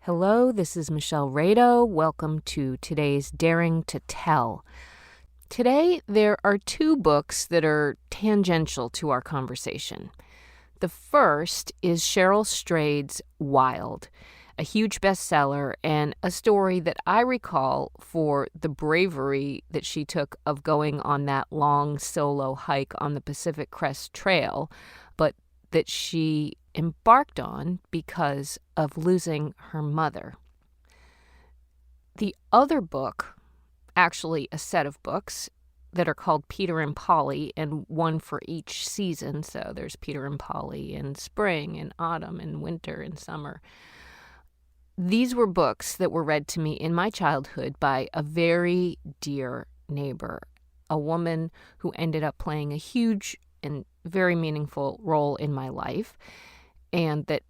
Hello, this is Michelle Rado. Welcome to today's Daring to Tell. Today, there are two books that are tangential to our conversation. The first is Cheryl Strayed's Wild, a huge bestseller and a story that I recall for the bravery that she took of going on that long solo hike on the Pacific Crest Trail, but that she embarked on because of losing her mother. The other book, actually a set of books that are called Peter and Polly, and one for each season. So there's Peter and Polly in spring and autumn and winter and summer. These were books that were read to me in my childhood by a very dear neighbor, a woman who ended up playing a huge and very meaningful role in my life, and that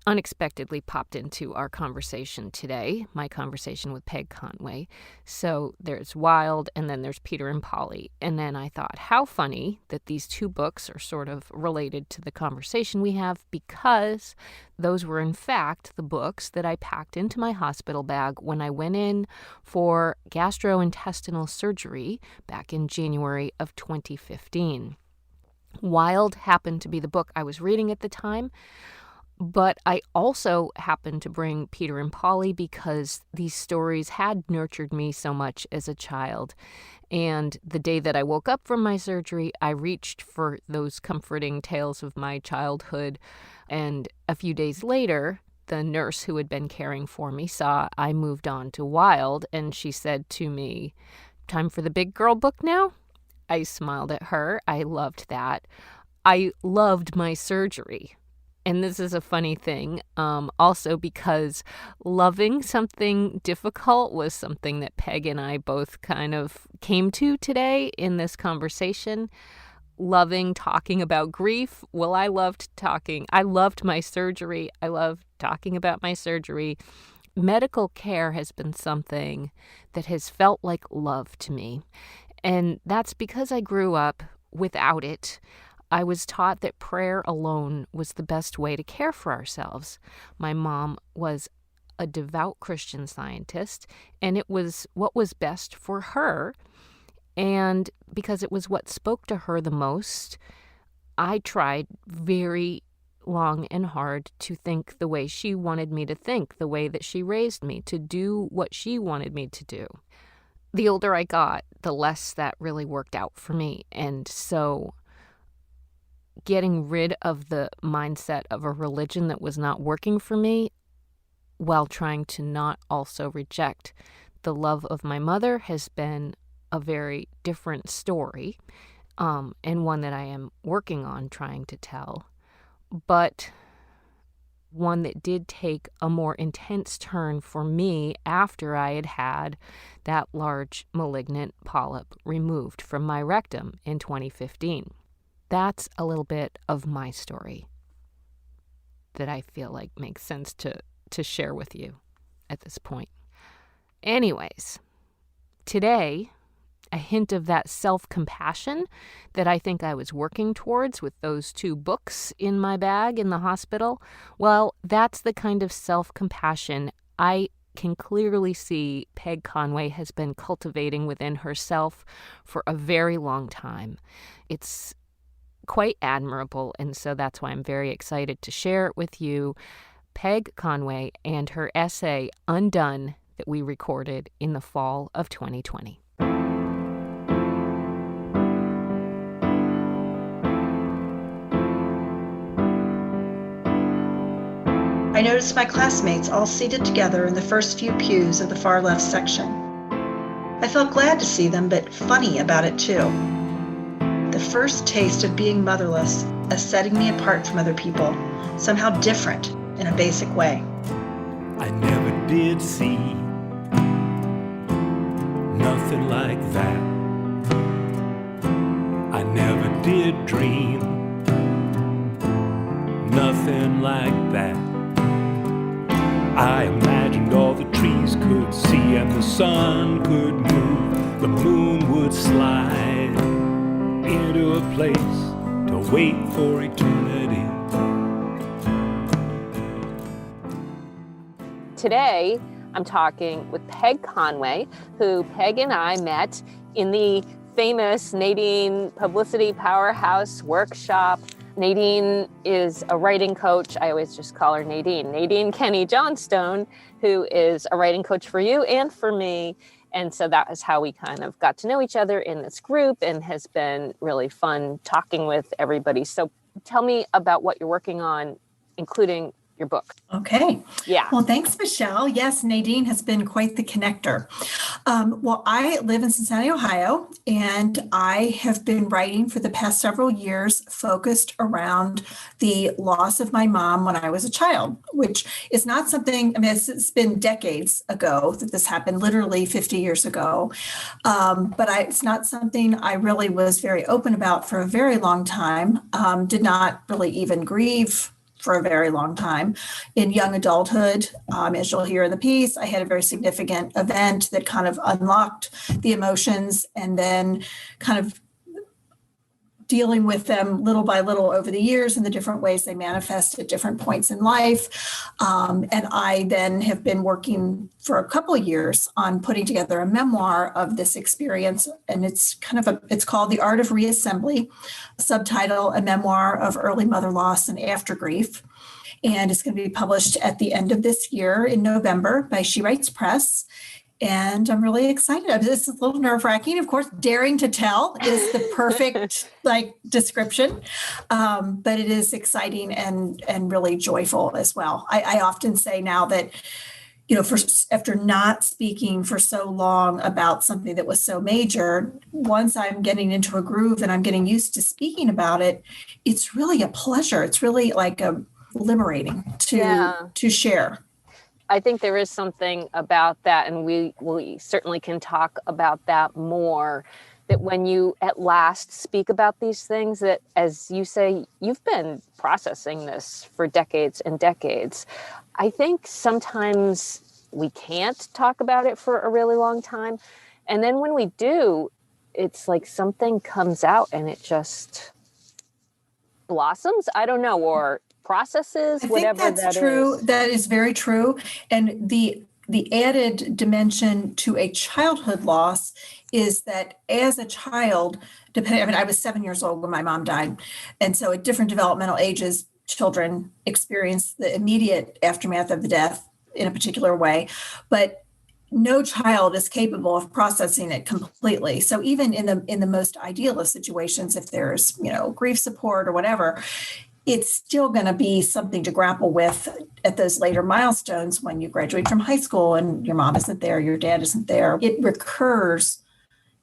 unexpectedly popped into our conversation today, my conversation with Peg Conway. So there's Wild, and then there's Peter and Polly. And then I thought, how funny that these two books are sort of related to the conversation we have, because those were in fact the books that I packed into my hospital bag when I went in for gastrointestinal surgery back in January of 2015. Wild happened to be the book I was reading at the time, but I also happened to bring Peter and Polly because these stories had nurtured me so much as a child. And the day that I woke up from my surgery, I reached for those comforting tales of my childhood. And a few days later, the nurse who had been caring for me saw I moved on to Wild, and she said to me, "Time for the big girl book now?" I smiled at her. I loved that. I loved my surgery. And this is a funny thing, also because loving something difficult was something that Peg and I both kind of came to today in this conversation. Loving talking about grief. Well, I loved my surgery. I loved talking about my surgery. Medical care has been something that has felt like love to me. And that's because I grew up without it. I was taught that prayer alone was the best way to care for ourselves. My mom was a devout Christian Scientist, and it was what was best for her. And because it was what spoke to her the most, I tried very long and hard to think the way she wanted me to think, the way that she raised me, to do what she wanted me to do. The older I got, the less that really worked out for me. And so getting rid of the mindset of a religion that was not working for me while trying to not also reject the love of my mother has been a very different story, and one that I am working on trying to tell, but one that did take a more intense turn for me after I had had that large malignant polyp removed from my rectum in 2015. That's a little bit of my story that I feel like makes sense to share with you at this point. Anyways, today, a hint of that self-compassion that I think I was working towards with those two books in my bag in the hospital, well, that's the kind of self-compassion I can clearly see Peg Conway has been cultivating within herself for a very long time. It's quite admirable, and so that's why I'm very excited to share it with you. Peg Conway and her essay, Undone, that we recorded in the fall of 2020. I noticed my classmates all seated together in the first few pews of the far left section. I felt glad to see them, but funny about it too. The first taste of being motherless as setting me apart from other people, somehow different in a basic way. I never did see nothing like that. I never did dream nothing like that. I imagined all the trees could see and the sun could move, the moon would slide into a place to wait for eternity. today I'm talking with Peg Conway, who Peg and I met in the famous Nadine Publicity Powerhouse workshop. Nadine is a writing coach. I always just call her Nadine. Nadine Kenny Johnstone, who is a writing coach for you and for me. And so that is how we kind of got to know each other in this group, and has been really fun talking with everybody. So tell me about what you're working on, including your book. Okay. Yeah. Well, thanks, Michelle. Yes, Nadine has been quite the connector. Well, I live in Cincinnati, Ohio, and I have been writing for the past several years focused around the loss of my mom when I was a child, which is not something, I mean, it's been decades ago that this happened, literally 50 years ago. But it's not something I really was very open about for a very long time, did not really even grieve for a very long time. In young adulthood, as you'll hear in the piece, I had a very significant event that kind of unlocked the emotions, and then kind of dealing with them little by little over the years and the different ways they manifest at different points in life. And I then have been working for a couple of years on putting together a memoir of this experience. And it's it's called The Art of Reassembly, subtitle, A Memoir of Early Mother Loss and After Grief. And it's going to be published at the end of this year in November by She Writes Press. And I'm really excited. This is a little nerve-wracking. Of course, daring to tell is the perfect description, but it is exciting and really joyful as well. I often say now that, after not speaking for so long about something that was so major, once I'm getting into a groove and I'm getting used to speaking about it, it's really a pleasure. It's really like a liberating to share. I think there is something about that, and we certainly can talk about that more, that when you at last speak about these things, that, as you say, you've been processing this for decades and decades. I think sometimes we can't talk about it for a really long time. And then when we do, it's like something comes out and it just blossoms. I don't know, or processes, whatever that is. That's true. That is very true. And the added dimension to a childhood loss is that as a child, I was 7 years old when my mom died. And so at different developmental ages, children experience the immediate aftermath of the death in a particular way. But no child is capable of processing it completely. So even in the most ideal of situations, if there's, grief support or whatever, it's still going to be something to grapple with at those later milestones when you graduate from high school and your mom isn't there, your dad isn't there. It recurs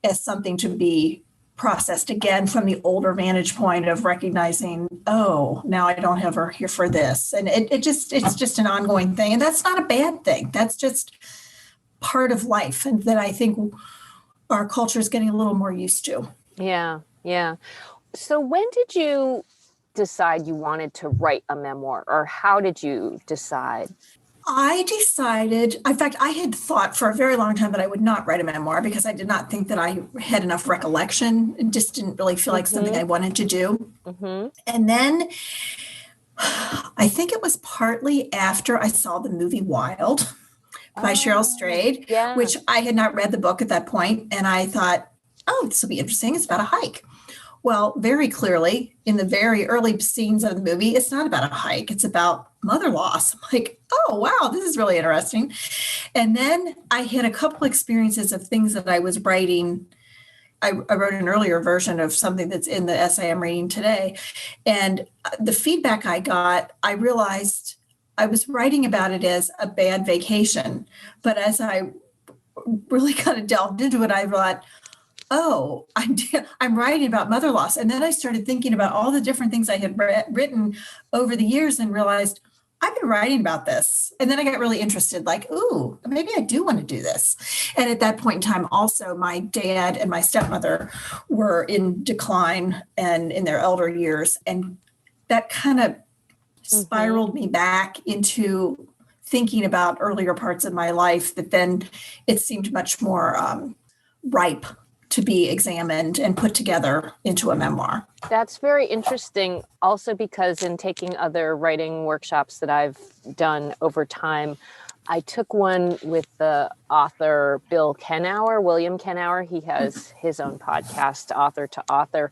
as something to be processed again from the older vantage point of recognizing, oh, now I don't have her here for this. And it's just an ongoing thing. And that's not a bad thing. That's just part of life, and that I think our culture is getting a little more used to. Yeah. So when did you decide you wanted to write a memoir, or how did you decide? I decided, in fact, I had thought for a very long time that I would not write a memoir because I did not think that I had enough recollection. It just didn't really feel like something I wanted to do. Mm-hmm. And then I think it was partly after I saw the movie Wild by Cheryl Strayed, which I had not read the book at that point. And I thought, oh, this will be interesting. It's about a hike. Well, very clearly, in the very early scenes of the movie, it's not about a hike. It's about mother loss. I'm like, oh, wow, this is really interesting. And then I had a couple experiences of things that I was writing. I wrote an earlier version of something that's in the essay I'm reading today. And the feedback I got, I realized I was writing about it as a bad vacation. But as I really kind of delved into it, I thought, oh, I'm writing about mother loss. And then I started thinking about all the different things I had written over the years and realized I've been writing about this. And then I got really interested, like, ooh, maybe I do want to do this. And at that point in time, also, my dad and my stepmother were in decline and in their elder years. And that kind of spiraled me back into thinking about earlier parts of my life that then it seemed much more ripe to be examined and put together into a memoir. That's very interesting also because in taking other writing workshops that I've done over time, I took one with the author William Kenauer. He has his own podcast, Author to Author.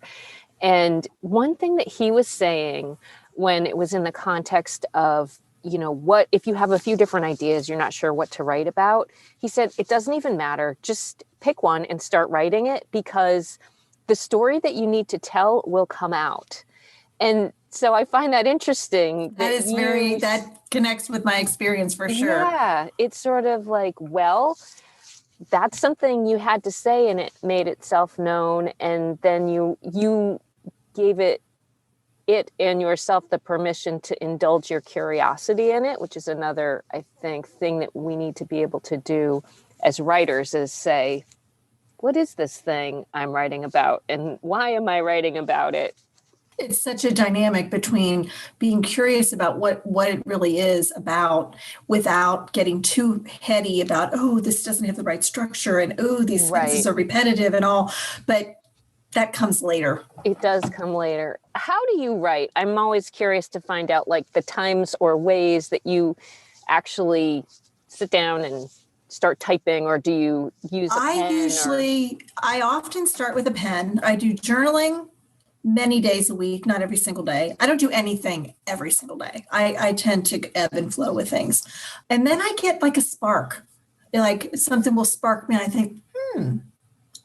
And one thing that he was saying when it was in the context of, what if you have a few different ideas, you're not sure what to write about. He said, it doesn't even matter. Just pick one and start writing it, because the story that you need to tell will come out. And so I find that interesting. That connects with my experience for sure. Yeah. It's sort of like, well, that's something you had to say and it made itself known. And then you gave it and yourself the permission to indulge your curiosity in it, which is another, I think, thing that we need to be able to do as writers, is say, what is this thing I'm writing about and why am I writing about it? It's such a dynamic between being curious about what it really is about without getting too heady about, oh, this doesn't have the right structure and, oh, these sentences are repetitive and all. But that comes later. It does come later. How do you write? I'm always curious to find out, like, the times or ways that you actually sit down and start typing, or do you use a pen? I often start with a pen. I do journaling many days a week, not every single day. I don't do anything every single day. I tend to ebb and flow with things. And then I get like a spark, like something will spark me and I think,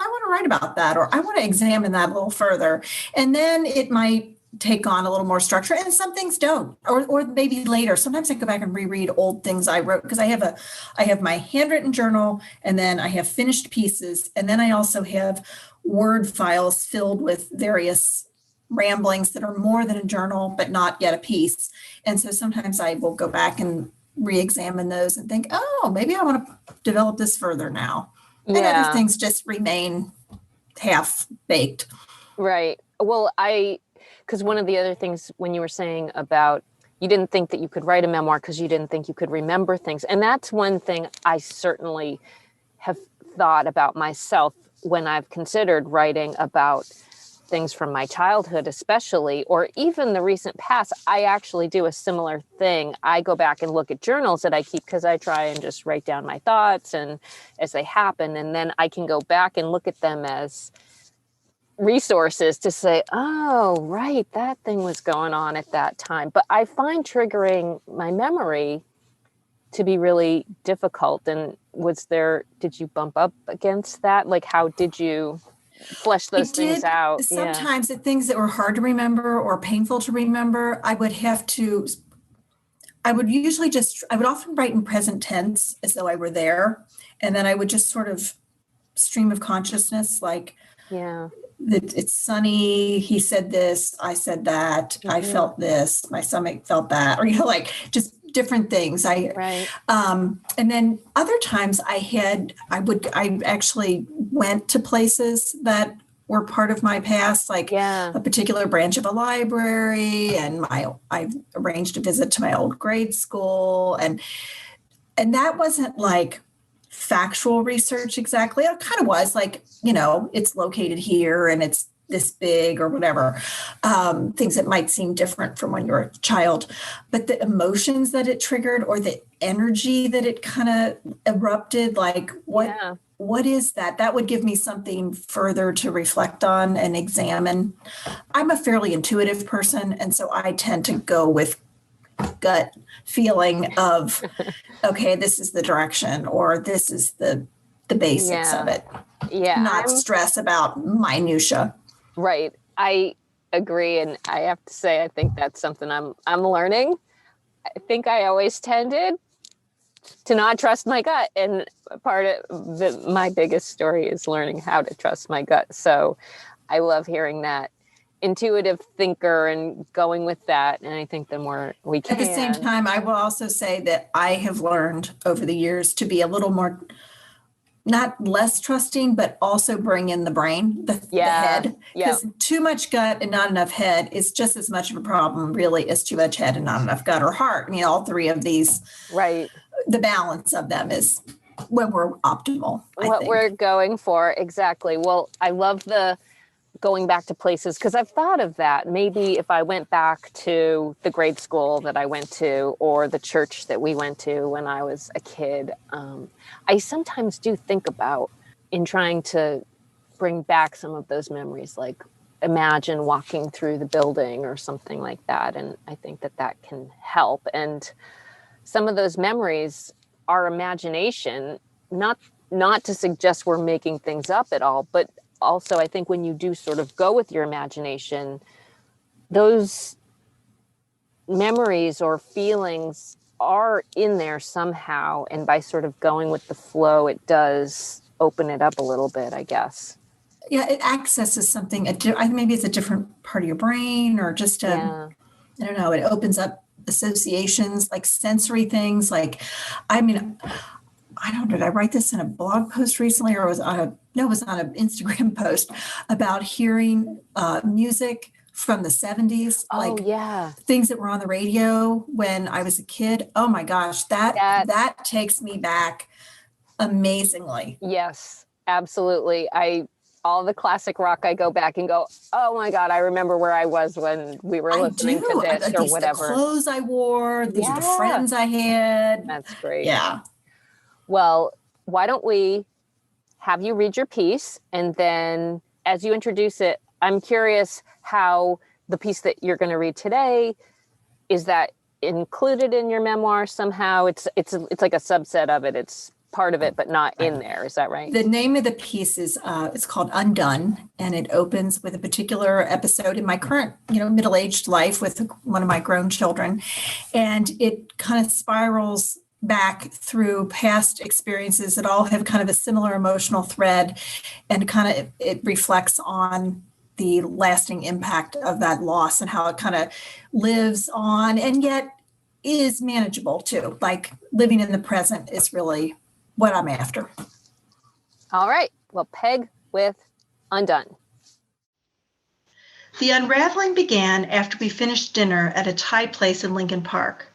I want to write about that, or I want to examine that a little further. And then it might take on a little more structure, and some things don't, or maybe later. Sometimes I go back and reread old things I wrote, because I have my handwritten journal, and then I have finished pieces, and then I also have Word files filled with various ramblings that are more than a journal, but not yet a piece. And so sometimes I will go back and re-examine those and think, oh, maybe I want to develop this further now. And other things just remain half-baked. Right. Well, because one of the other things when you were saying about you didn't think that you could write a memoir because you didn't think you could remember things. And that's one thing I certainly have thought about myself when I've considered writing about things from my childhood, especially, or even the recent past. I actually do a similar thing. I go back and look at journals that I keep, because I try and just write down my thoughts and as they happen. And then I can go back and look at them as resources to say, oh, right, that thing was going on at that time. But I find triggering my memory to be really difficult. And did you bump up against that? Like, how did you flesh those things out? Sometimes the things that were hard to remember or painful to remember, I would often write in present tense as though I were there. And then I would just sort of stream of consciousness, like, it's sunny, he said this, I said that, I felt this, my stomach felt that, or, like just different things. And then other times I actually went to places that were part of my past, like a particular branch of a library, and I arranged a visit to my old grade school, and that wasn't like factual research exactly. It kind of was like, it's located here and it's this big or whatever, things that might seem different from when you're a child, but the emotions that it triggered or the energy that it kind of erupted, like what is that? That would give me something further to reflect on and examine. I'm a fairly intuitive person, and so I tend to go with gut feeling of, okay, this is the direction, or this is the basics of it. Not stress about minutia. Right. I agree. And I have to say, I think that's something I'm learning. I think I always tended to not trust my gut. And part of my biggest story is learning how to trust my gut. So I love hearing that intuitive thinker and going with that. And I think the more we can. At the same time, I will also say that I have learned over the years to be a little more, not less trusting, but also bring in the brain, the head. Because too much gut and not enough head is just as much of a problem, really, as too much head and not enough gut or heart. All three of these, the balance of them is when we're optimal. What we're going for. Exactly. Well, I love the going back to places, because I've thought of that. Maybe if I went back to the grade school that I went to or the church that we went to when I was a kid, I sometimes do think about in trying to bring back some of those memories, like imagine walking through the building or something like that. And I think that that can help. And some of those memories are imagination, not to suggest we're making things up at all, but also I think when you do sort of go with your imagination, those memories or feelings are in there somehow. And by sort of going with the flow, it does open it up a little bit, I guess. Yeah, it accesses something. I think maybe it's a different part of your brain, or just I don't know. It opens up associations, like sensory things. Like, I mean, I don't know. Did I write this in a blog post recently, or it was on an Instagram post about hearing music from the 70s, like things that were on the radio when I was a kid. Oh my gosh, that takes me back amazingly. Yes, absolutely. All the classic rock, I go back and go, oh my God, I remember where I was when we were listening to this or whatever. The clothes I wore, these are the friends I had. That's great. Yeah. Well, why don't we have you read your piece, and then as you introduce it, I'm curious how the piece that you're going to read today, is that included in your memoir somehow? It's like a subset of it. It's part of it, but not in there. Is that right? The name of the piece is it's called Undone, and it opens with a particular episode in my current, middle-aged life with one of my grown children, and it kind of spirals back through past experiences that all have kind of a similar emotional thread, and kind of it reflects on the lasting impact of that loss and how it kind of lives on and yet is manageable too. Like living in the present is really what I'm after. All right. Well, Peg with Undone. The unraveling began after we finished dinner at a Thai place in Lincoln Park.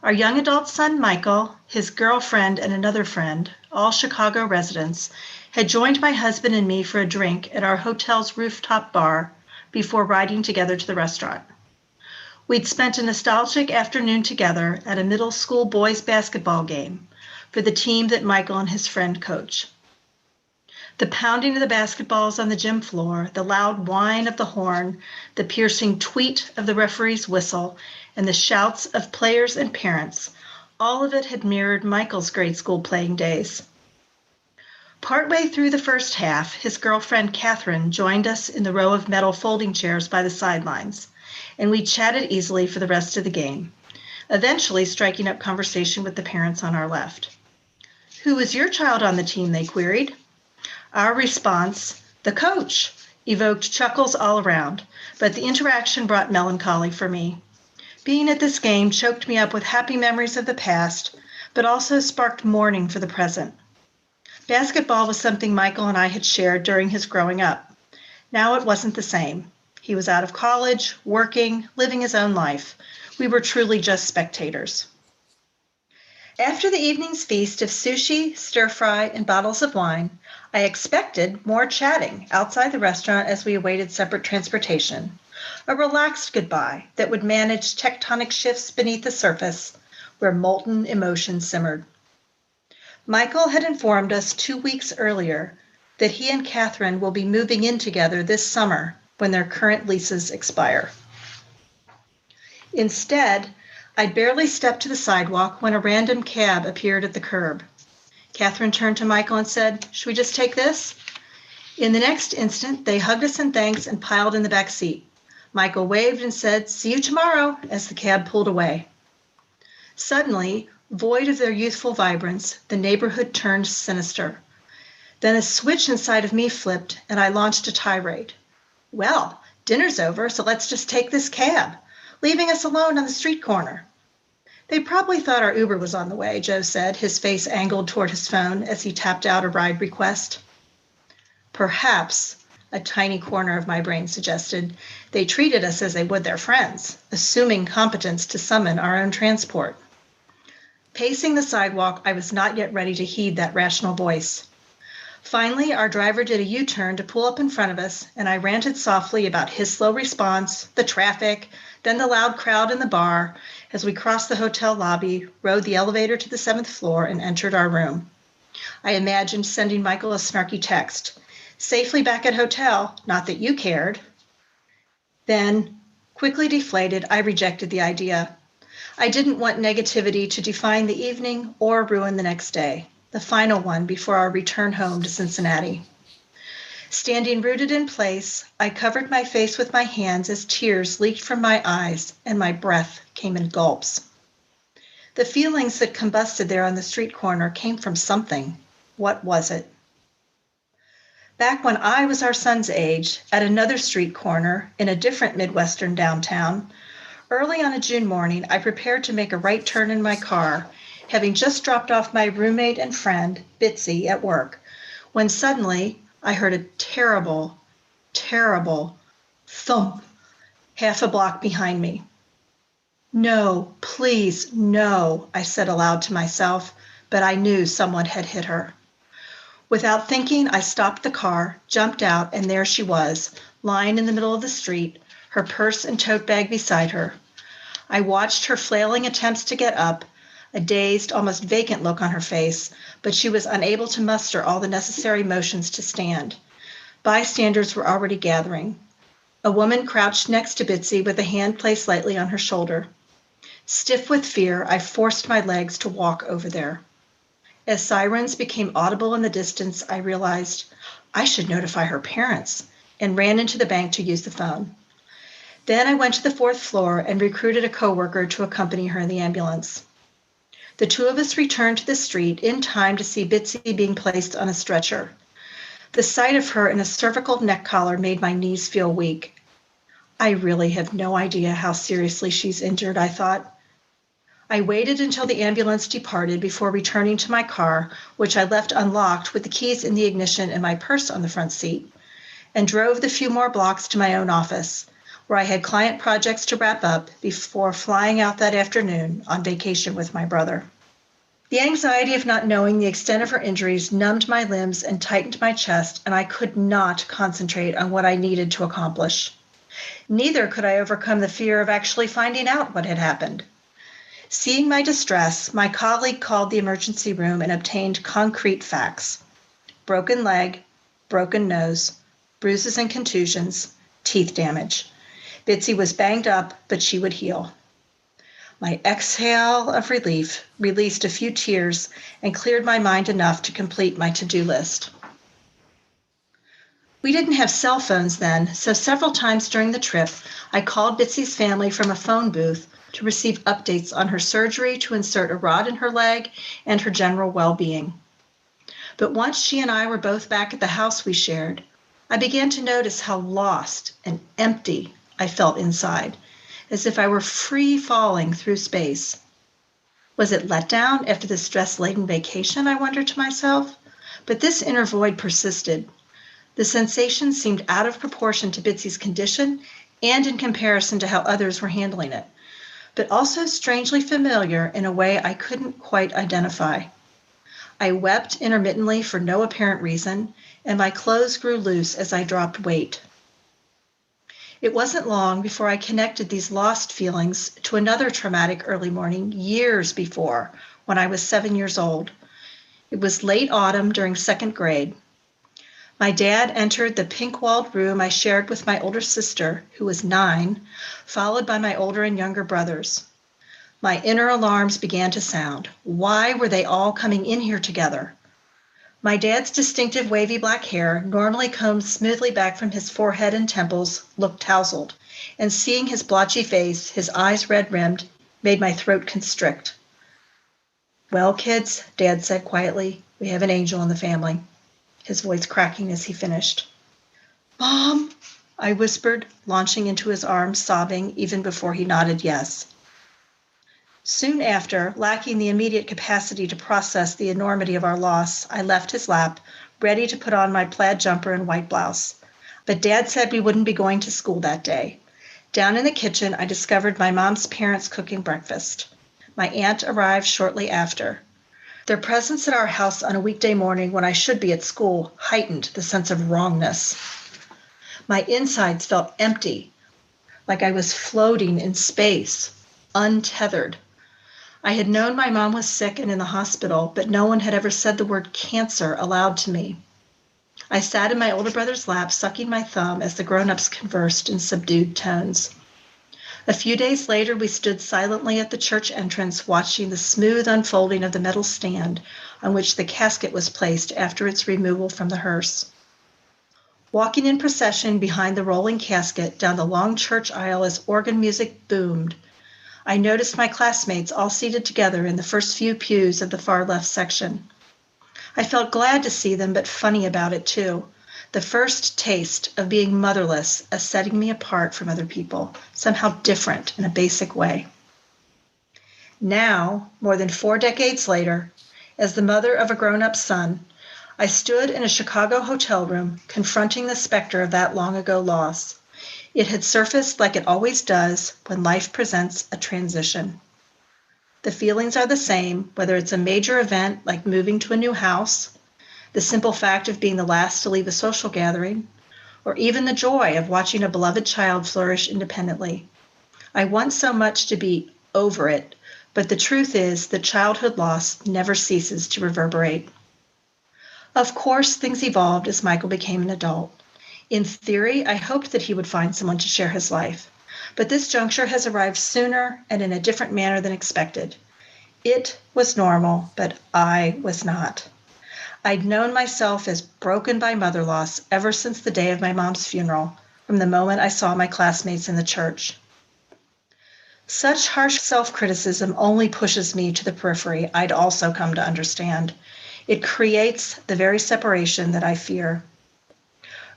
Our young adult son, Michael, his girlfriend, and another friend, all Chicago residents, had joined my husband and me for a drink at our hotel's rooftop bar before riding together to the restaurant. We'd spent a nostalgic afternoon together at a middle school boys basketball game for the team that Michael and his friend coach. The pounding of the basketballs on the gym floor, the loud whine of the horn, the piercing tweet of the referee's whistle, and the shouts of players and parents, all of it had mirrored Michael's grade school playing days. Partway through the first half, his girlfriend Catherine joined us in the row of metal folding chairs by the sidelines, and we chatted easily for the rest of the game, eventually striking up conversation with the parents on our left. "Who was your child on the team?" they queried. Our response, "The coach," evoked chuckles all around, but the interaction brought melancholy for me. Being at this game choked me up with happy memories of the past, but also sparked mourning for the present. Basketball was something Michael and I had shared during his growing up. Now it wasn't the same. He was out of college, working, living his own life. We were truly just spectators. After the evening's feast of sushi, stir-fry, and bottles of wine, I expected more chatting outside the restaurant as we awaited separate transportation. A relaxed goodbye that would manage tectonic shifts beneath the surface where molten emotion simmered. Michael had informed us 2 weeks earlier that he and Catherine will be moving in together this summer when their current leases expire. Instead, I'd barely stepped to the sidewalk when a random cab appeared at the curb. Catherine turned to Michael and said, "Should we just take this?" In the next instant, they hugged us in thanks and piled in the back seat. Michael waved and said, "See you tomorrow," as the cab pulled away. Suddenly, void of their youthful vibrance, the neighborhood turned sinister. Then a switch inside of me flipped, and I launched a tirade. "Well, dinner's over, so let's just take this cab," leaving us alone on the street corner. "They probably thought our Uber was on the way," Joe said, his face angled toward his phone as he tapped out a ride request. "Perhaps," a tiny corner of my brain suggested, "they treated us as they would their friends, assuming competence to summon our own transport." Pacing the sidewalk, I was not yet ready to heed that rational voice. Finally, our driver did a U-turn to pull up in front of us, and I ranted softly about his slow response, the traffic, then the loud crowd in the bar as we crossed the hotel lobby, rode the elevator to the 7th floor, and entered our room. I imagined sending Michael a snarky text. Safely back at hotel, not that you cared. Then, quickly deflated, I rejected the idea. I didn't want negativity to define the evening or ruin the next day, the final one before our return home to Cincinnati. Standing rooted in place, I covered my face with my hands as tears leaked from my eyes and my breath came in gulps. The feelings that combusted there on the street corner came from something. What was it? Back when I was our son's age, at another street corner in a different Midwestern downtown, early on a June morning, I prepared to make a right turn in my car, having just dropped off my roommate and friend, Bitsy, at work, when suddenly I heard a terrible, terrible thump half a block behind me. No, please, no, I said aloud to myself, but I knew someone had hit her. Without thinking, I stopped the car, jumped out, and there she was, lying in the middle of the street, her purse and tote bag beside her. I watched her flailing attempts to get up, a dazed, almost vacant look on her face, but she was unable to muster all the necessary motions to stand. Bystanders were already gathering. A woman crouched next to Bitsy with a hand placed lightly on her shoulder. Stiff with fear, I forced my legs to walk over there. As sirens became audible in the distance, I realized I should notify her parents and ran into the bank to use the phone. Then I went to the 4th floor and recruited a coworker to accompany her in the ambulance. The two of us returned to the street in time to see Bitsy being placed on a stretcher. The sight of her in a cervical neck collar made my knees feel weak. I really have no idea how seriously she's injured, I thought. I waited until the ambulance departed before returning to my car, which I left unlocked with the keys in the ignition and my purse on the front seat, and drove the few more blocks to my own office, where I had client projects to wrap up before flying out that afternoon on vacation with my brother. The anxiety of not knowing the extent of her injuries numbed my limbs and tightened my chest, and I could not concentrate on what I needed to accomplish. Neither could I overcome the fear of actually finding out what had happened. Seeing my distress, my colleague called the emergency room and obtained concrete facts. Broken leg, broken nose, bruises and contusions, teeth damage. Bitsy was banged up, but she would heal. My exhale of relief released a few tears and cleared my mind enough to complete my to-do list. We didn't have cell phones then, so several times during the trip, I called Bitsy's family from a phone booth to receive updates on her surgery to insert a rod in her leg and her general well-being. But once she and I were both back at the house we shared, I began to notice how lost and empty I felt inside, as if I were free falling through space. Was it letdown after the stress-laden vacation, I wondered to myself? But this inner void persisted. The sensation seemed out of proportion to Bitsy's condition and in comparison to how others were handling it, but also strangely familiar in a way I couldn't quite identify. I wept intermittently for no apparent reason, and my clothes grew loose as I dropped weight. It wasn't long before I connected these lost feelings to another traumatic early morning years before, when I was 7 years old. It was late autumn during 2nd grade. My dad entered the pink-walled room I shared with my older sister, who was 9, followed by my older and younger brothers. My inner alarms began to sound. Why were they all coming in here together? My dad's distinctive wavy black hair, normally combed smoothly back from his forehead and temples, looked tousled, and seeing his blotchy face, his eyes red-rimmed, made my throat constrict. "Well, kids," Dad said quietly, "we have an angel in the family," his voice cracking as he finished. "Mom," I whispered, launching into his arms, sobbing even before he nodded yes. Soon after, lacking the immediate capacity to process the enormity of our loss, I left his lap, ready to put on my plaid jumper and white blouse. But Dad said we wouldn't be going to school that day. Down in the kitchen, I discovered my mom's parents cooking breakfast. My aunt arrived shortly after. Their presence at our house on a weekday morning when I should be at school heightened the sense of wrongness. My insides felt empty, like I was floating in space, untethered. I had known my mom was sick and in the hospital, but no one had ever said the word cancer aloud to me. I sat in my older brother's lap, sucking my thumb as the grown-ups conversed in subdued tones. A few days later, we stood silently at the church entrance, watching the smooth unfolding of the metal stand on which the casket was placed after its removal from the hearse. Walking in procession behind the rolling casket down the long church aisle as organ music boomed, I noticed my classmates all seated together in the first few pews of the far left section. I felt glad to see them, but funny about it too. The first taste of being motherless as setting me apart from other people, somehow different in a basic way. Now, more than 4 decades later, as the mother of a grown-up son, I stood in a Chicago hotel room confronting the specter of that long-ago loss. It had surfaced like it always does when life presents a transition. The feelings are the same, whether it's a major event like moving to a new house, the simple fact of being the last to leave a social gathering, or even the joy of watching a beloved child flourish independently. I want so much to be over it, but the truth is that childhood loss never ceases to reverberate. Of course, things evolved as Michael became an adult. In theory, I hoped that he would find someone to share his life, but this juncture has arrived sooner and in a different manner than expected. It was normal, but I was not. I'd known myself as broken by mother loss ever since the day of my mom's funeral, from the moment I saw my classmates in the church. Such harsh self-criticism only pushes me to the periphery, I'd also come to understand. It creates the very separation that I fear.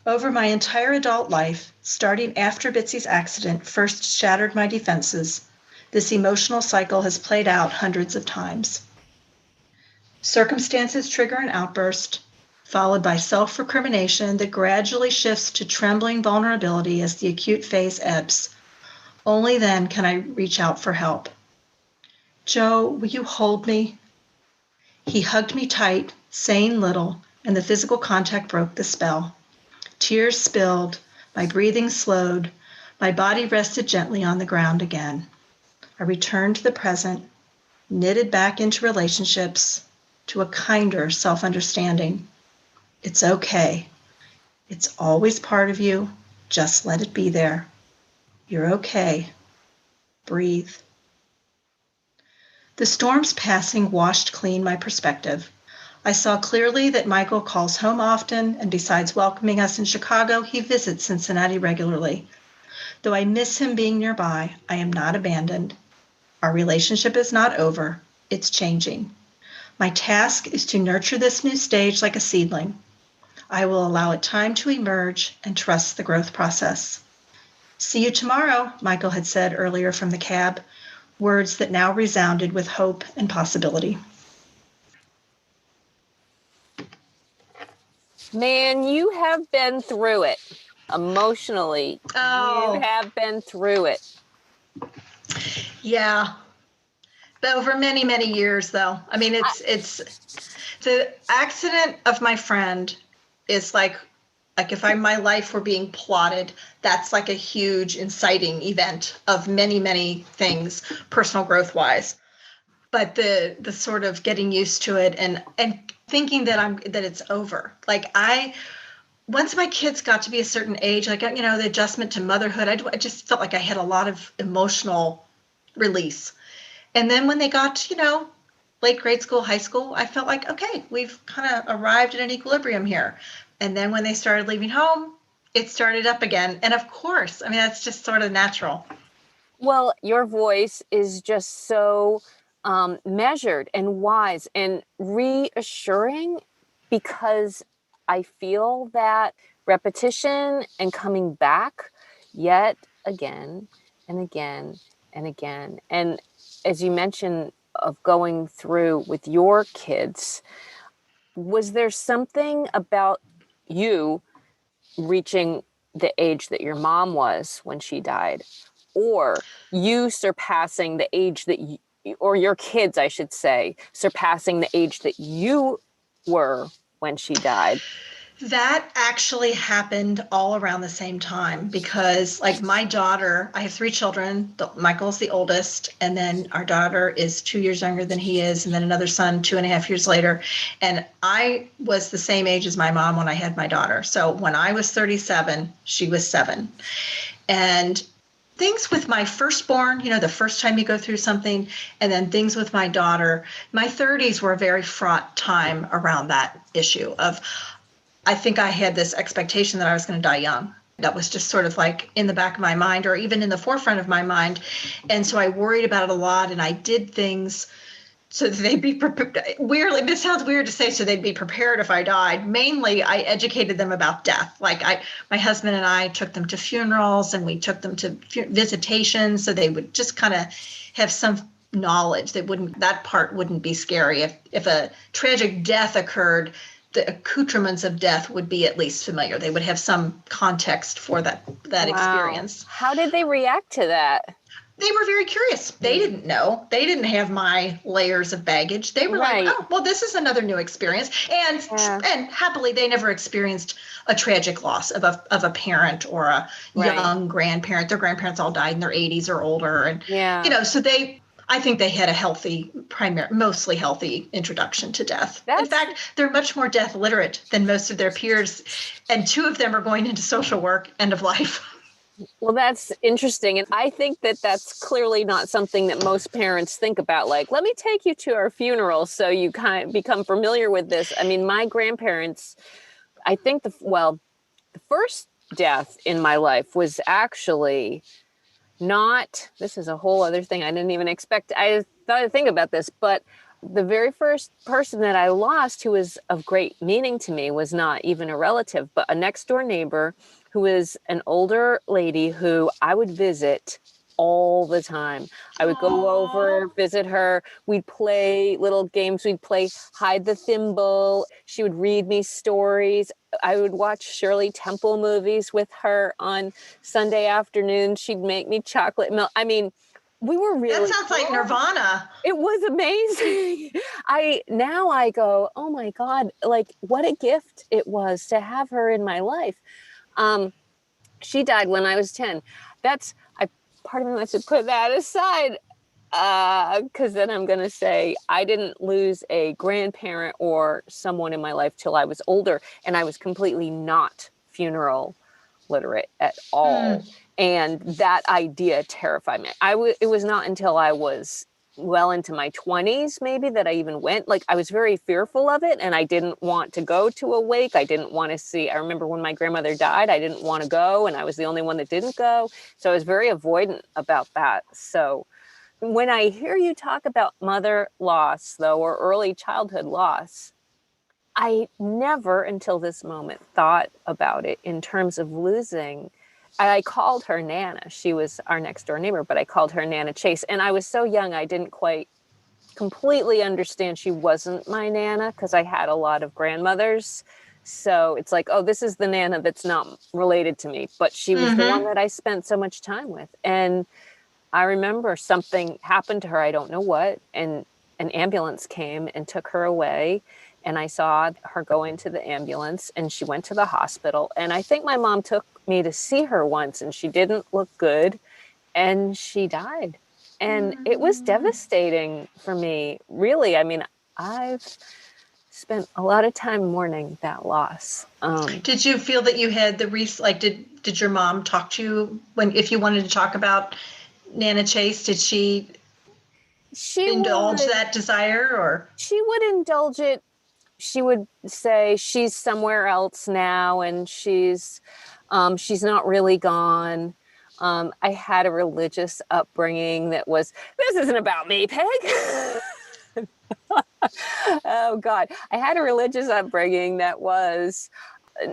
Over my entire adult life, starting after Bitsy's accident first shattered my defenses, this emotional cycle has played out hundreds of times. Circumstances trigger an outburst, followed by self-recrimination that gradually shifts to trembling vulnerability as the acute phase ebbs. Only then can I reach out for help. "Joe, will you hold me?" He hugged me tight, saying little, and the physical contact broke the spell. Tears spilled, my breathing slowed, my body rested gently on the ground again. I returned to the present, knitted back into relationships, to a kinder self-understanding. It's okay. It's always part of you. Just let it be there. You're okay. Breathe. The storm's passing washed clean my perspective. I saw clearly that Michael calls home often, and besides welcoming us in Chicago, he visits Cincinnati regularly. Though I miss him being nearby, I am not abandoned. Our relationship is not over. It's changing. My task is to nurture this new stage like a seedling. I will allow it time to emerge and trust the growth process. "See you tomorrow," Michael had said earlier from the cab, words that now resounded with hope and possibility. Man, you have been through it emotionally. Oh. You have been through it. Yeah. But over many, many years, though. I mean, it's the accident of my friend is like if my life were being plotted, that's like a huge inciting event of many, many things, personal growth wise. But the sort of getting used to it and thinking that it's over. Once my kids got to be a certain age, the adjustment to motherhood, I just felt like I had a lot of emotional release. And then when they got to, late grade school, high school, I felt like, okay, we've kind of arrived at an equilibrium here. And then when they started leaving home, it started up again. And of course, I mean, that's just sort of natural. Well, your voice is just so measured and wise and reassuring, because I feel that repetition and coming back yet again and again and again. And as you mentioned, of going through with your kids, was there something about you reaching the age that your mom was when she died, or you surpassing the age that or your kids, I should say, surpassing the age that you were when she died? That actually happened all around the same time because, like, my daughter, I have 3 children. Michael's the oldest, and then our daughter is 2 years younger than he is, and then another son 2.5 years later. And I was the same age as my mom when I had my daughter. So when I was 37, she was 7. And things with my firstborn, the first time you go through something, and then things with my daughter, my 30s were a very fraught time around that issue of, I think I had this expectation that I was going to die young. That was just sort of like in the back of my mind or even in the forefront of my mind. And so I worried about it a lot, and I did things so that they'd be prepared. Weirdly, this sounds weird to say, so they'd be prepared if I died. Mainly, I educated them about death. Like my husband and I took them to funerals, and we took them to visitations, so they would just kind of have some knowledge. That part wouldn't be scary. If a tragic death occurred, the accoutrements of death would be at least familiar. They would have some context for that Wow. experience. How did they react to that? They were very curious. They didn't know. They didn't have my layers of baggage. They were Right. like, oh, well, this is another new experience. And happily, they never experienced a tragic loss of a parent or a young grandparent. Their grandparents all died in their 80s or older. And, so I think they had a mostly healthy introduction to death. In fact, they're much more death literate than most of their peers. And 2 of them are going into social work, end of life. Well, that's interesting. And I think that that's clearly not something that most parents think about. Like, let me take you to our funeral so you kind of become familiar with this. I mean, my grandparents, I think the first death in my life was actually not, this is a whole other thing I didn't even expect. I thought I'd think about this, but the very first person that I lost who was of great meaning to me was not even a relative, but a next door neighbor who was an older lady who I would visit all the time. I would go over, visit her. We'd play little games. We'd play hide the thimble. She would read me stories. I would watch Shirley Temple movies with her on Sunday afternoons. She'd make me chocolate milk. I mean, we were really— That sounds like Nirvana. It was amazing. Now I go, oh my God, like what a gift it was to have her in my life. She died when I was 10. Part of me wants to put that aside because then I'm going to say I didn't lose a grandparent or someone in my life till I was older, and I was completely not funeral literate at all. And that idea terrified me. It was not until I was well into my 20s, maybe, that I even went. Like, I was very fearful of it, and I didn't want to go to a wake. I didn't want to see. I remember when my grandmother died, I didn't want to go, and I was the only one that didn't go. So I was very avoidant about that. So when I hear you talk about mother loss, though, or early childhood loss, I never until this moment thought about it in terms of losing. I called her Nana. She was our next door neighbor, but I called her Nana Chase. And I was so young, I didn't quite completely understand she wasn't my Nana because I had a lot of grandmothers. So it's like, oh, this is the Nana that's not related to me. But she was the one that I spent so much time with. And I remember something happened to her, I don't know what, and an ambulance came and took her away. And I saw her go into the ambulance, and she went to the hospital. And I think my mom took me to see her once, and she didn't look good, and she died. And it was devastating for me, really. I mean, I've spent a lot of time mourning that loss. Did you feel that you had did your mom talk to you if you wanted to talk about Nana Chase? Did she indulge that desire, or? She would indulge it. She would say she's somewhere else now, and she's not really gone. I had a religious upbringing that was, this isn't about me, Peg. Oh God. I had a religious upbringing that was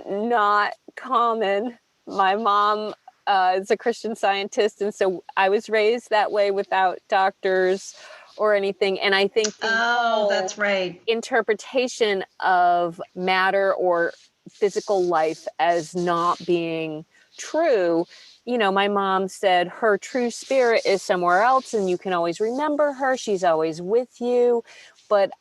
not common. My mom is a Christian Scientist, and so I was raised that way without doctors or anything. And I think that's right. Interpretation of matter or physical life as not being true my mom said her true spirit is somewhere else and you can always remember her. She's always with you. But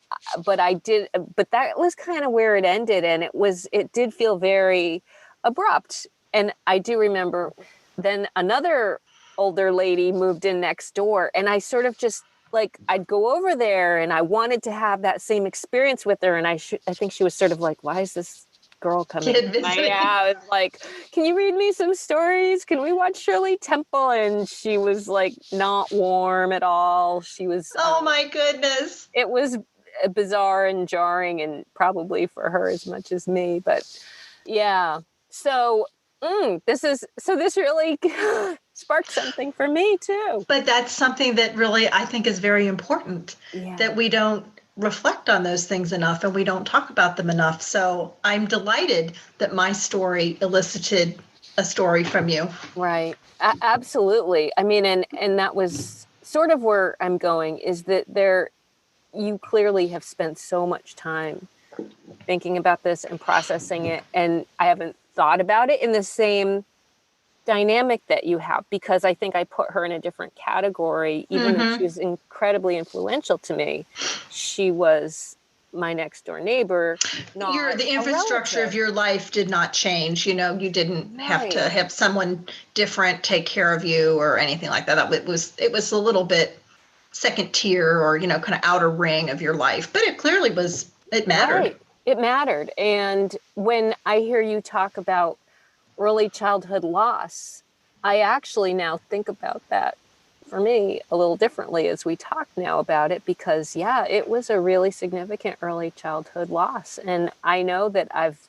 but that was kind of where it ended. And it did feel very abrupt. And I do remember then another older lady moved in next door, and I sort of just like, I'd go over there and I wanted to have that same experience with her. And I think she was sort of like, why is this girl coming? Kid visiting. I was like, can you read me some stories? Can we watch Shirley Temple? And she was like, not warm at all. She was, oh my goodness. It was bizarre and jarring, and probably for her as much as me. But yeah, so this really sparked something for me too. But that's something that really I think is very important, that we don't reflect on those things enough and we don't talk about them enough. So I'm delighted that my story elicited a story from you. Right. Absolutely. I mean, and that was sort of where I'm going, is that you clearly have spent so much time thinking about this and processing it. And I haven't thought about it in the same dynamic that you have, because I think I put her in a different category, even though she was incredibly influential to me. She was my next door neighbor. The infrastructure of your life did not change. You didn't have to have someone different take care of you or anything like that. It was a little bit second tier or, kind of outer ring of your life, but it clearly it mattered. Right. It mattered. And when I hear you talk about early childhood loss, I actually now think about that for me a little differently as we talk now about it, because it was a really significant early childhood loss. And I know that I've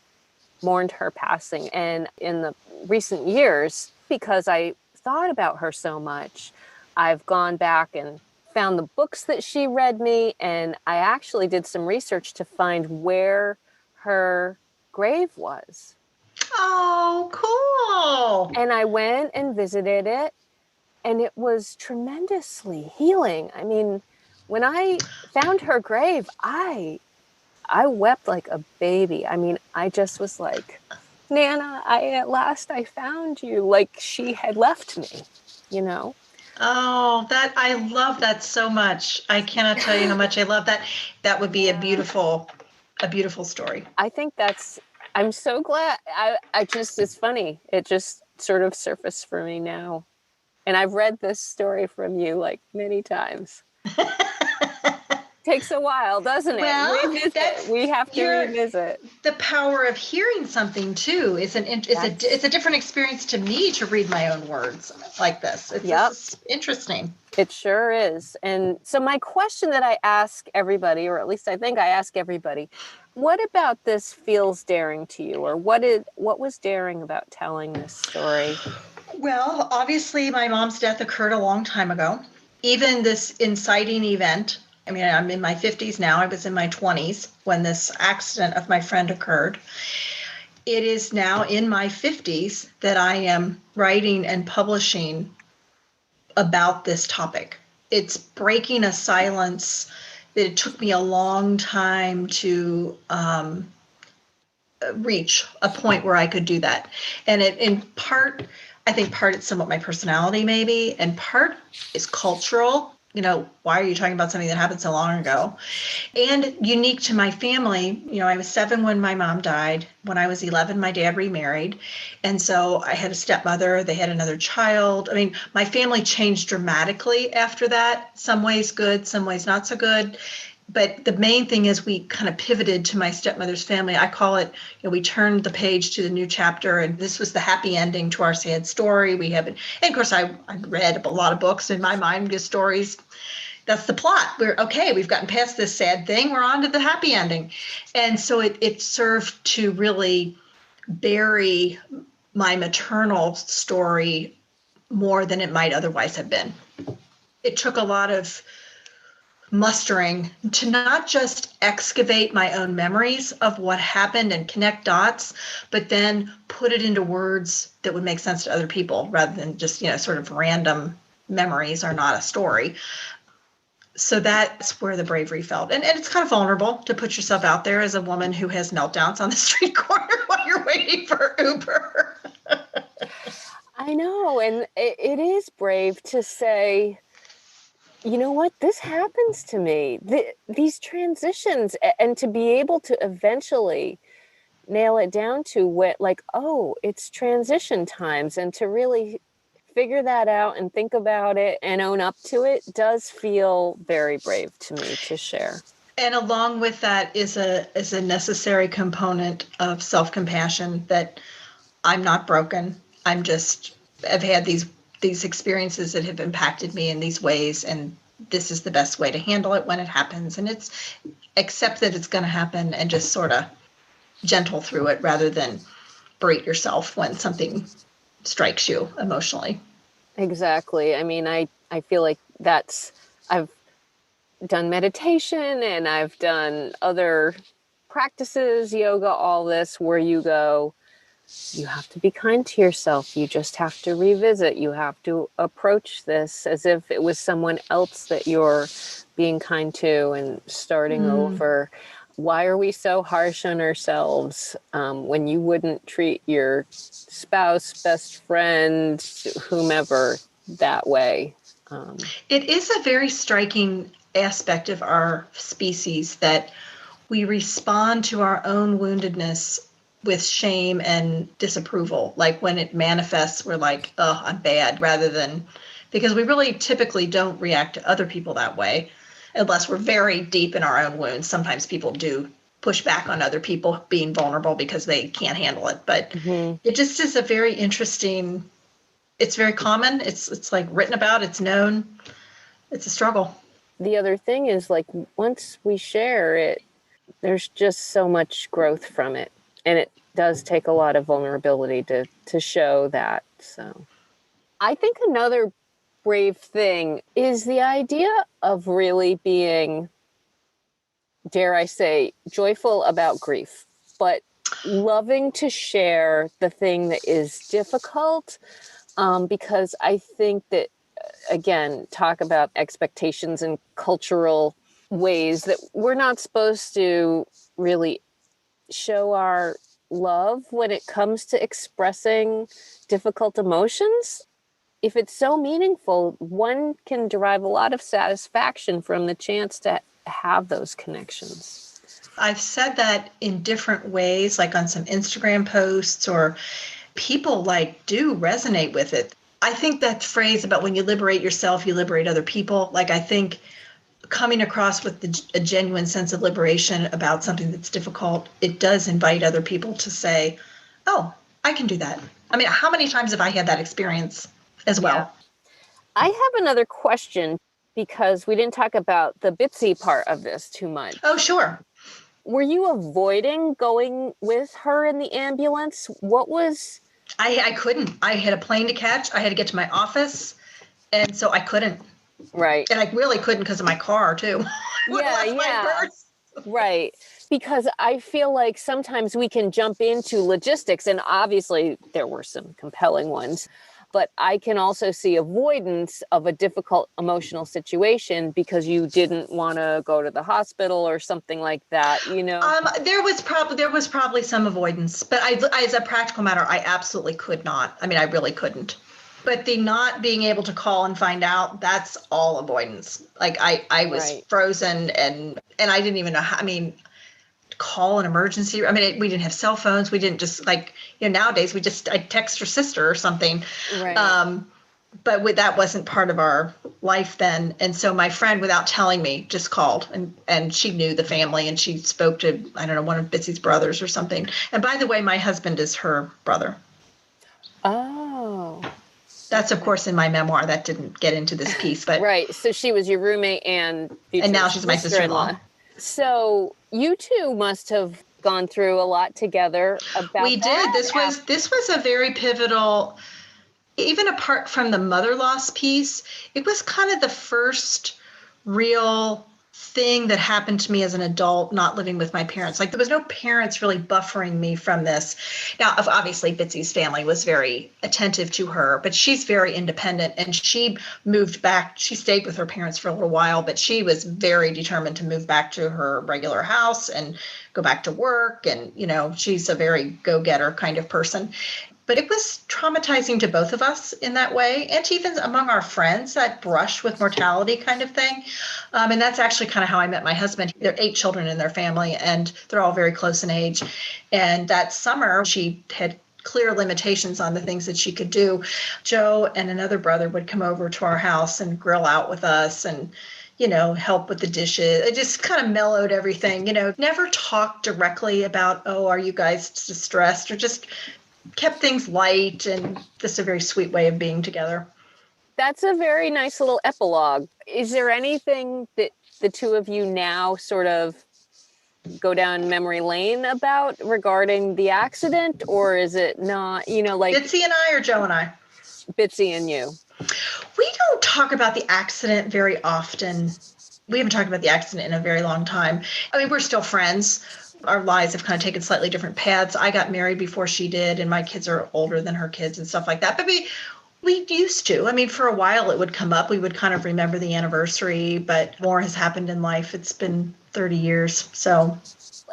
mourned her passing. And in the recent years, because I thought about her so much, I've gone back and found the books that she read me. And I actually did some research to find where her grave was. Oh, cool. And I went and visited it, and it was tremendously healing. I mean, when I found her grave, I wept like a baby. I mean, I just was like, Nana, at last I found you. Like she had left me, Oh, I love that so much. I cannot tell you how much I love that. That would be a beautiful story. I think I'm so glad. It's funny. It just sort of surfaced for me now. And I've read this story from you like many times. Takes a while, doesn't it? Well, we have to revisit. The power of hearing something too it's a different experience to me to read my own words like this. It's interesting. It sure is. And so my question that I ask everybody, or at least I think I ask everybody, what about this feels daring to you, or what was daring about telling this story? Well, obviously my mom's death occurred a long time ago. Even this inciting event, I mean, I'm in my 50s now. I was in my 20s when this accident of my friend occurred. It is now in my 50s that I am writing and publishing about this topic. It's breaking a silence that it took me a long time to reach a point where I could do that. And in part, I think it's somewhat my personality maybe, and part is cultural. Why are you talking about something that happened so long ago? And unique to my family, I was 7 when my mom died. When I was 11, my dad remarried. And so I had a stepmother. They had another child. I mean, my family changed dramatically after that. Some ways good, some ways not so good. But the main thing is we kind of pivoted to my stepmother's family. I call it, we turned the page to the new chapter, and this was the happy ending to our sad story. And of course, I read a lot of books in my mind, just stories. That's the plot. We've gotten past this sad thing. We're on to the happy ending. And so it served to really bury my maternal story more than it might otherwise have been. It took a lot of mustering to not just excavate my own memories of what happened and connect dots, but then put it into words that would make sense to other people rather than just, sort of random memories are not a story. So that's where the bravery felt. And it's kind of vulnerable to put yourself out there as a woman who has meltdowns on the street corner while you're waiting for Uber. I know, and it is brave to say, you know what, this happens to me. These transitions, and to be able to eventually nail it down to what, like, oh, it's transition times, and to really figure that out and think about it and own up to it does feel very brave to me to share. And along with that is a necessary component of self-compassion that I'm not broken. I've had these experiences that have impacted me in these ways, and this is the best way to handle it when it happens. And it's accept that it's going to happen and just sort of gentle through it rather than berate yourself when something strikes you emotionally. Exactly. I mean, I feel like I've done meditation and I've done other practices, yoga, all this, where you go, you have to be kind to yourself. You just have to revisit. You have to approach this as if it was someone else that you're being kind to and starting over. Why are we so harsh on ourselves when you wouldn't treat your spouse, best friend, whomever that way? It is a very striking aspect of our species that we respond to our own woundedness with shame and disapproval. Like when it manifests, we're like, oh, I'm bad, rather than, because we really typically don't react to other people that way unless we're very deep in our own wounds. Sometimes people do push back on other people being vulnerable because they can't handle it. But it just is a very interesting, it's very common. It's like written about, it's known, it's a struggle. The other thing is, like, once we share it, there's just so much growth from it. And it does take a lot of vulnerability to show that. So I think another brave thing is the idea of really being, dare I say, joyful about grief, but loving to share the thing that is difficult, because I think that, again, talk about expectations and cultural ways that we're not supposed to really show our love when it comes to expressing difficult emotions. If it's so meaningful, one can derive a lot of satisfaction from the chance to have those connections. I've said that in different ways, like on some Instagram posts, or people like do resonate with it. I think that phrase about when you liberate yourself, you liberate other people. Like, I think coming across with a genuine sense of liberation about something that's difficult, it does invite other people to say, oh, I can do that. I mean, how many times have I had that experience as well? Yeah. I have another question, because we didn't talk about the Bitsy part of this too much. Oh, sure. Were you avoiding going with her in the ambulance? What was... I couldn't. I had a plane to catch. I had to get to my office. And so I couldn't. Right. And I really couldn't because of my car, too. Yeah. Right. Because I feel like sometimes we can jump into logistics, and obviously there were some compelling ones, but I can also see avoidance of a difficult emotional situation because you didn't want to go to the hospital or something like that, you know? There was probably some avoidance, but as a practical matter, I absolutely could not. I mean, I really couldn't. But the not being able to call and find out, that's all avoidance. Like I was frozen and I didn't even know how, I mean, call an emergency. I mean, we didn't have cell phones. We didn't just nowadays I'd text your sister or something. Right. But that wasn't part of our life then. And so my friend, without telling me, just called and she knew the family and she spoke to, I don't know, one of Bitsy's brothers or something. And by the way, my husband is her brother. Oh. That's, of course, in my memoir. That didn't get into this piece, but right. So she was your roommate and now she's my sister-in-law. So you two must have gone through a lot together about We did. This was a very pivotal, even apart from the mother loss piece, it was kind of the first real thing that happened to me as an adult, not living with my parents. Like, there was no parents really buffering me from this. Now, obviously, Bitsy's family was very attentive to her, but she's very independent and she moved back. She stayed with her parents for a little while, but she was very determined to move back to her regular house and go back to work. And, she's a very go-getter kind of person. But it was traumatizing to both of us in that way, and even among our friends, that brush with mortality kind of thing. And that's actually kind of how I met my husband. There are 8 children in their family, and they're all very close in age. And that summer, she had clear limitations on the things that she could do. Joe and another brother would come over to our house and grill out with us and help with the dishes. It just kind of mellowed everything, never talked directly about, oh, are you guys distressed, or just kept things light and just a very sweet way of being together. That's a very nice little epilogue. Is there anything that the two of you now sort of go down memory lane about regarding the accident, or is it not, like Bitsy and I, or Joe and I? Bitsy and you. We don't talk about the accident very often. We haven't talked about the accident in a very long time. I mean, we're still friends. Our lives have kind of taken slightly different paths. I got married before she did, and my kids are older than her kids and stuff like that. But we used to. I mean, for a while it would come up. We would kind of remember the anniversary, but more has happened in life. It's been 30 years. So.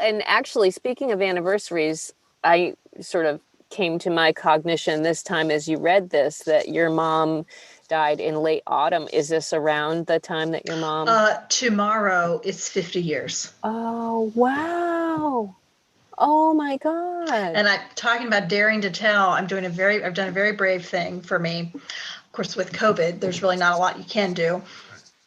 And actually, speaking of anniversaries, I sort of came to my cognition this time as you read this, that your mom died in late autumn. Is this around the time that your mom? Tomorrow it's 50 years. Oh, wow. Oh my God. And I'm talking about daring to tell. I've done a very brave thing for me. Of course, with COVID, there's really not a lot you can do.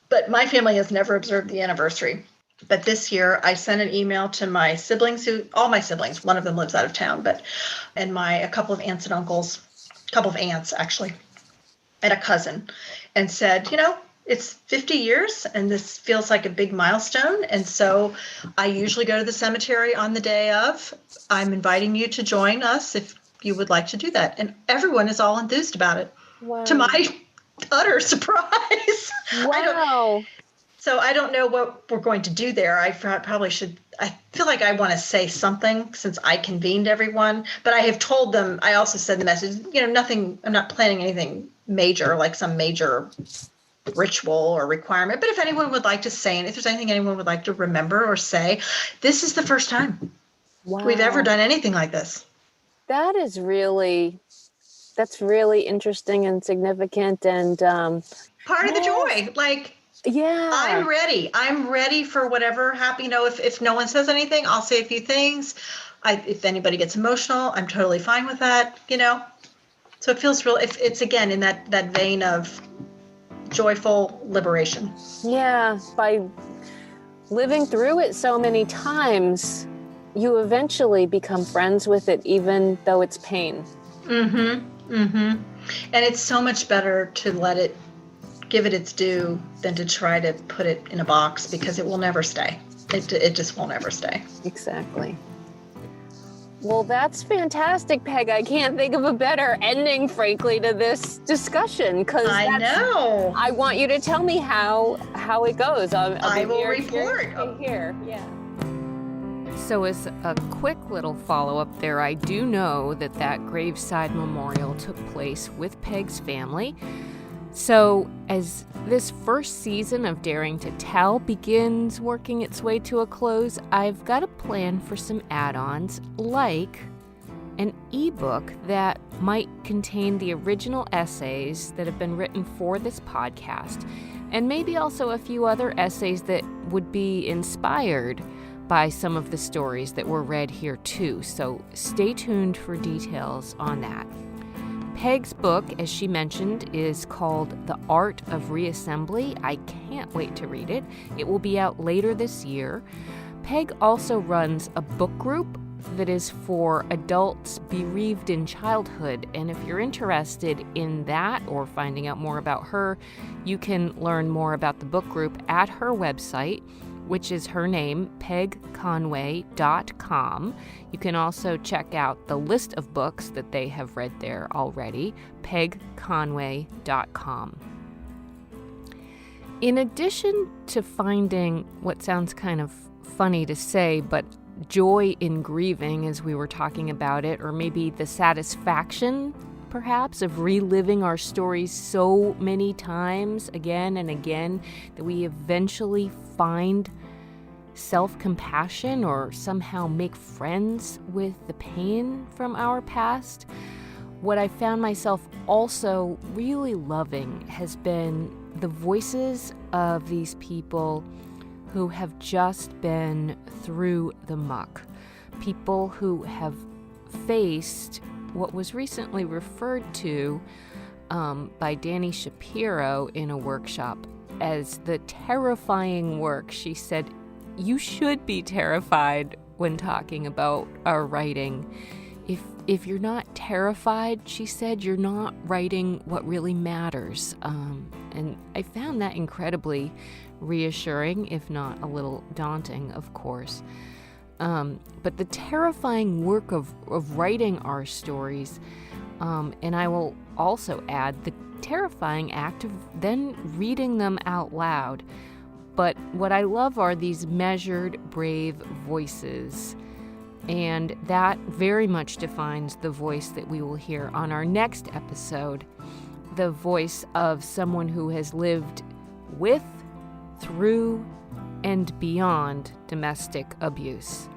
But my family has never observed the anniversary. But this year I sent an email to my siblings, all my siblings, one of them lives out of town, and a couple of aunts and uncles, a couple of aunts actually, and a cousin, and said, it's 50 years and this feels like a big milestone. And so I usually go to the cemetery on the day of. I'm inviting you to join us if you would like to do that. And everyone is all enthused about it. Wow. To my utter surprise. Wow. So I don't know what we're going to do there. I probably should. I feel like I want to say something since I convened everyone, but I have told them, I also said in the message, nothing, I'm not planning anything major, like some major ritual or requirement. But if anyone would like to say, and if there's anything anyone would like to remember or say, this is the first time we've ever done anything like this. That's really interesting and significant. And part of the joy, like, yeah, I'm ready for whatever happens. If no one says anything, I'll say a few things. If anybody gets emotional, I'm totally fine with that, So it feels real. It's again in that vein of joyful liberation. Yeah, by living through it so many times, you eventually become friends with it, even though it's pain. Mm-hmm. Mm-hmm. And it's so much better to give it its due than to try to put it in a box, because it will never stay. It just will never stay. Exactly. Well, that's fantastic, Peg. I can't think of a better ending, frankly, to this discussion. Because I know. I want you to tell me how it goes. I will report. Here, yeah. So as a quick little follow-up there, I do know that graveside memorial took place with Peg's family. So as this first season of Daring to Tell begins working its way to a close, I've got a plan for some add-ons, like an ebook that might contain the original essays that have been written for this podcast, and maybe also a few other essays that would be inspired by some of the stories that were read here too. So stay tuned for details on that. Peg's book, as she mentioned, is called The Art of Reassembly. I can't wait to read it. It will be out later this year. Peg also runs a book group that is for adults bereaved in childhood. And if you're interested in that or finding out more about her, you can learn more about the book group at her website, which is her name, pegconway.com. You can also check out the list of books that they have read there already, pegconway.com. In addition to finding what sounds kind of funny to say, but joy in grieving as we were talking about it, or maybe the satisfaction, perhaps, of reliving our stories so many times again and again that we eventually find self-compassion or somehow make friends with the pain from our past, what I found myself also really loving has been the voices of these people who have just been through the muck. People who have faced what was recently referred to by Dani Shapiro in a workshop as the terrifying work. She said, "You should be terrified when talking about our writing. If you're not terrified," she said, "you're not writing what really matters." And I found that incredibly reassuring, if not a little daunting, of course. But the terrifying work of writing our stories, and I will also add the terrifying act of then reading them out loud. But what I love are these measured, brave voices. And that very much defines the voice that we will hear on our next episode, the voice of someone who has lived with, through, and beyond domestic abuse.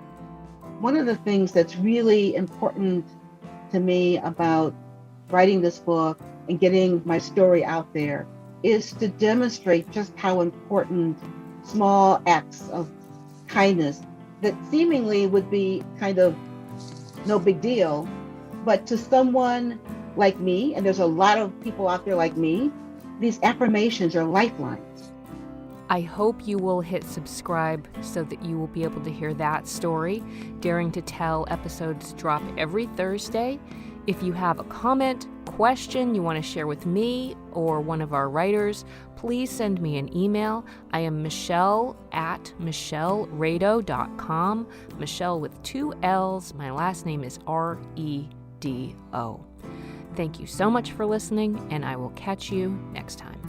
One of the things that's really important to me about writing this book and getting my story out there is to demonstrate just how important small acts of kindness that seemingly would be kind of no big deal, but to someone like me, and there's a lot of people out there like me, these affirmations are lifelines. I hope you will hit subscribe so that you will be able to hear that story. Daring to Tell episodes drop every Thursday. If you have a comment, question you want to share with me or one of our writers, please send me an email. I am Michelle at michellerado.com. Michelle with 2 L's. My last name is Redo. Thank you so much for listening, and I will catch you next time.